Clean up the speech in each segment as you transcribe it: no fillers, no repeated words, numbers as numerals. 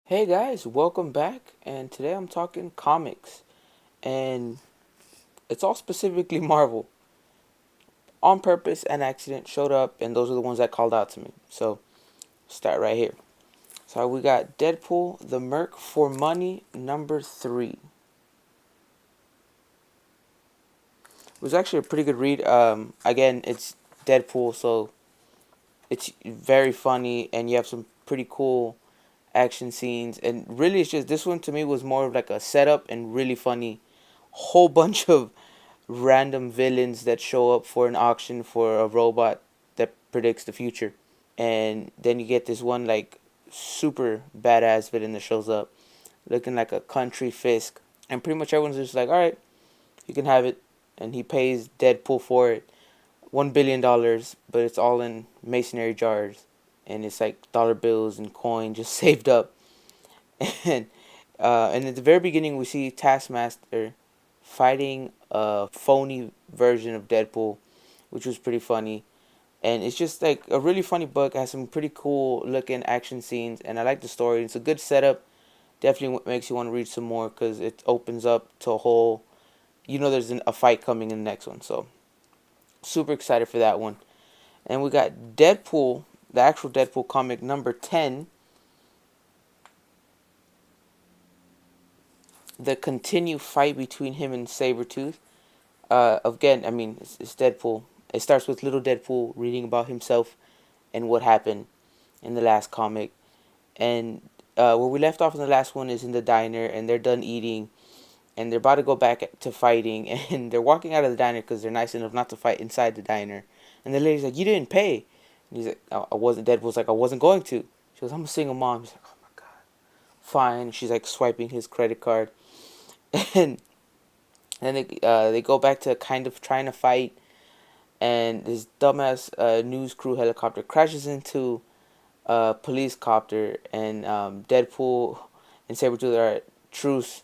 Hey guys, welcome back. And today I'm talking comics, and it's all specifically Marvel. On purpose and accident showed up, and those are the ones that called out to me. So, start right here. So, we got Deadpool, the Merc for Money, number 3. It was actually a pretty good read. Again, it's Deadpool, so it's very funny, and you have some pretty cool action scenes. And really, it's just this one to me was more of like a setup and really funny. Whole bunch of random villains that show up for an auction for a robot that predicts the future. And then you get this one like super badass villain that shows up looking like a country Fisk. And pretty much everyone's just like, alright, you can have it. And he pays Deadpool for it $1 billion, but it's all in masonry jars. And it's like dollar bills and coin just saved up. And and at the very beginning, we see Taskmaster fighting a phony version of Deadpool, which was pretty funny. And it's just like a really funny book. It has some pretty cool looking action scenes, and I like the story. It's a good setup. Definitely makes you want to read some more because it opens up to a whole. There's a fight coming in the next one, so super excited for that one. And we got Deadpool, the actual Deadpool comic number 10, the continued fight between him and Sabretooth. Again, I mean, it's Deadpool. It starts with little Deadpool reading about himself and what happened in the last comic. And where we left off in the last one is in the diner, and they're done eating, and they're about to go back to fighting, and they're walking out of the diner because they're nice enough not to fight inside the diner. And the lady's like, "You didn't pay." And he's like, "I wasn't." Deadpool's like, "I wasn't going to." She goes, "I'm a single mom." He's like, "Oh my god." Fine. She's like swiping his credit card, and then they go back to kind of trying to fight, and this dumbass news crew helicopter crashes into a police copter, and Deadpool and Sabretooth are at truce.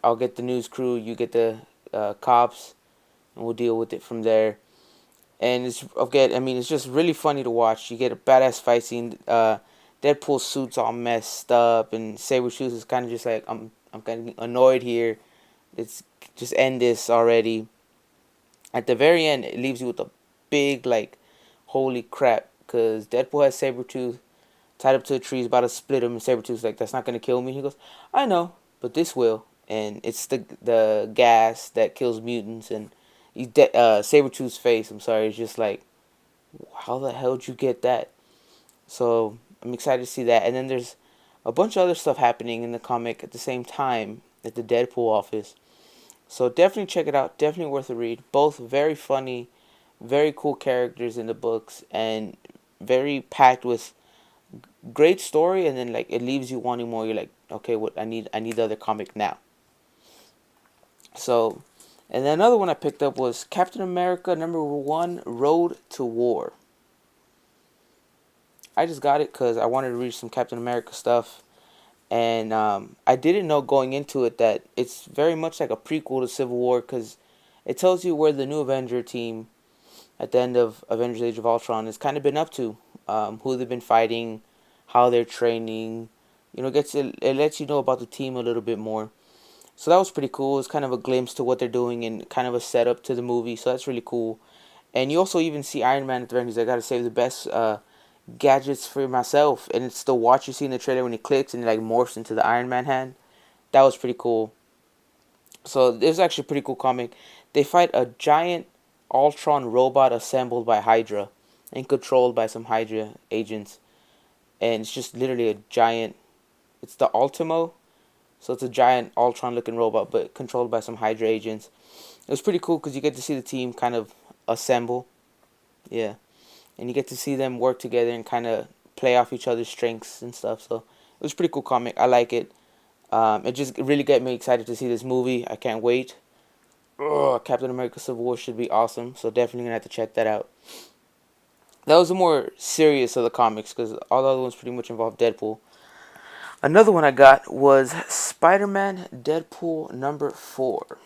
I'll get the news crew, you get the cops, and we'll deal with it from there. And it's just really funny to watch. You get a badass fight scene. Deadpool's suit's all messed up, and Sabretooth is kind of just like, I'm kind of annoyed here. Let's just end this already. At the very end, it leaves you with a big, like, holy crap, because Deadpool has Sabretooth tied up to a tree, he's about to split him, and Sabretooth's like, that's not going to kill me. He goes, I know, but this will. And it's the gas that kills mutants, and Sabretooth's face, I'm sorry, is just like, how the hell did you get that? So, I'm excited to see that. And then there's a bunch of other stuff happening in the comic at the same time at the Deadpool office. So definitely check it out. Definitely worth a read. Both very funny, very cool characters in the books, and very packed with great story. And then like it leaves you wanting more. You're like, okay, what I need the other comic now. So, and then another one I picked up was Captain America #1, Road to War. I just got it because I wanted to read some Captain America stuff. And I didn't know going into it that it's very much like a prequel to Civil War because it tells you where the new Avenger team at the end of Avengers Age of Ultron has kind of been up to, who they've been fighting, how they're training. It lets you know about the team a little bit more. So that was pretty cool. It's kind of a glimpse to what they're doing and kind of a setup to the movie. So that's really cool. And you also even see Iron Man at the end. He's like, I gotta save the best gadgets for myself. And it's the watch you see in the trailer when he clicks and he like morphs into the Iron Man hand. That was pretty cool. So it was actually a pretty cool comic. They fight a giant Ultron robot assembled by Hydra and controlled by some Hydra agents. And it's just literally a giant. It's the Ultimo. So it's a giant Ultron looking robot, but controlled by some Hydra agents. It was pretty cool because you get to see the team kind of assemble. Yeah. And you get to see them work together and kind of play off each other's strengths and stuff. So it was a pretty cool comic. I like it. It just really got me excited to see this movie. I can't wait. Ugh, Captain America Civil War should be awesome. So definitely going to have to check that out. That was the more serious of the comics because all the other ones pretty much involved Deadpool. Another one I got was Spider-Man Deadpool #4.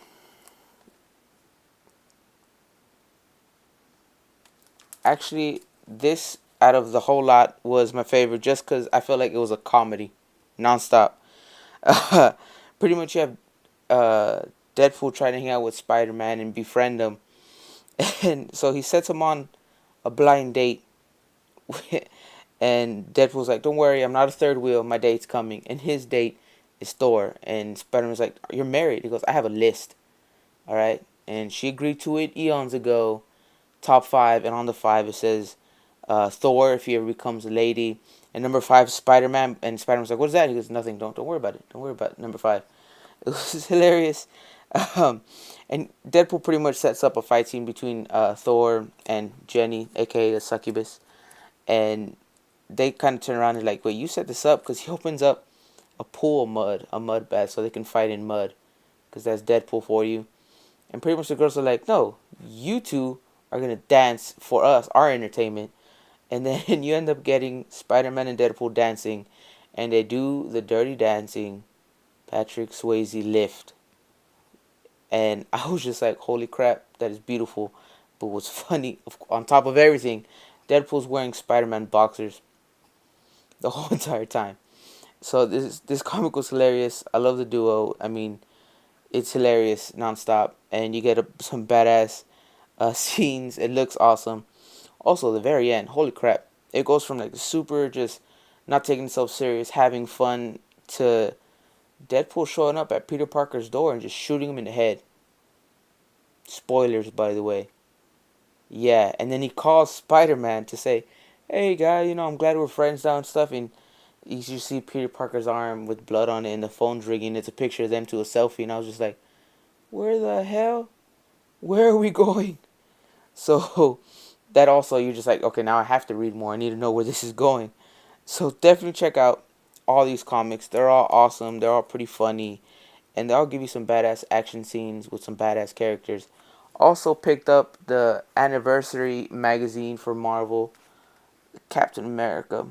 Actually, this out of the whole lot was my favorite just because I felt like it was a comedy. nonstop. Pretty much you have uh, Deadpool trying to hang out with Spider-Man and befriend him. And so he sets him on a blind date. And Deadpool's like, don't worry, I'm not a third wheel. My date's coming. And his date is Thor. And Spider-Man's like, you're married. He goes, I have a list. All right. And she agreed to it eons ago. Top 5. And on the 5, it says Thor, if he ever becomes a lady. And number 5, Spider-Man. And Spider-Man's like, what is that? He goes, nothing. Don't worry about it. Don't worry about it. Number 5. It was hilarious. Um, and Deadpool pretty much sets up a fight scene between Thor and Jenny, aka the succubus. And they kind of turn around and like, wait, you set this up? Because he opens up a pool of mud, a mud bath, so they can fight in mud. Because that's Deadpool for you. And pretty much the girls are like, no, you two are going to dance for us, our entertainment. And then you end up getting Spider-Man and Deadpool dancing. And they do the dirty dancing Patrick Swayze lift. And I was just like, holy crap, that is beautiful. But what's funny, on top of everything, Deadpool's wearing Spider-Man boxers the whole entire time. So this comic was hilarious. I love the duo. I mean, it's hilarious nonstop, and you get some badass scenes. It looks awesome. Also, the very end, holy crap! It goes from like super just not taking itself serious, having fun, to Deadpool showing up at Peter Parker's door and just shooting him in the head. Spoilers, by the way. Yeah, and then he calls Spider-Man to say, "Hey, guy, I'm glad we're friends now and stuff." And you see Peter Parker's arm with blood on it, and the phone's ringing. It's a picture of them to a selfie, and I was just like, "Where the hell? Where are we going?" So that also, you're just like, okay, now I have to read more. I need to know where this is going. So definitely check out all these comics. They're all awesome. They're all pretty funny, and they'll give you some badass action scenes with some badass characters. Also picked up the anniversary magazine for Marvel, Captain America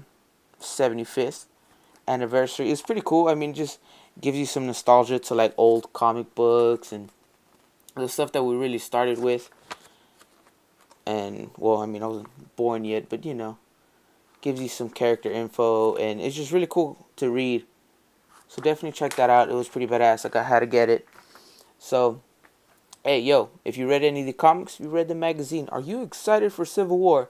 75th anniversary. It's pretty cool. I mean, just gives you some nostalgia to like old comic books and the stuff that we really started with. And well, I mean, I wasn't born yet, but gives you some character info, and it's just really cool to read. So definitely check that out. It was pretty badass. Like, I had to get it. So hey, yo, if you read any of the comics, you read the magazine, are you excited for Civil War?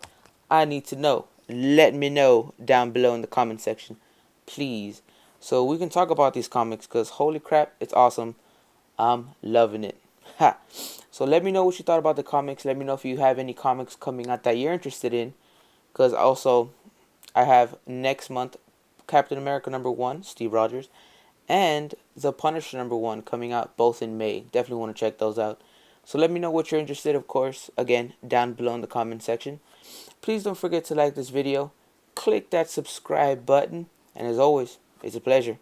I need to know. Let me know down below in the comment section, please. So we can talk about these comics, because holy crap, it's awesome. I'm loving it. Ha. So let me know what you thought about the comics. Let me know if you have any comics coming out that you're interested in. Because also, I have next month Captain America #1, Steve Rogers, and The Punisher #1 coming out both in May. Definitely want to check those out. So let me know what you're interested, of course, again, down below in the comment section. Please don't forget to like this video, click that subscribe button, and as always, it's a pleasure.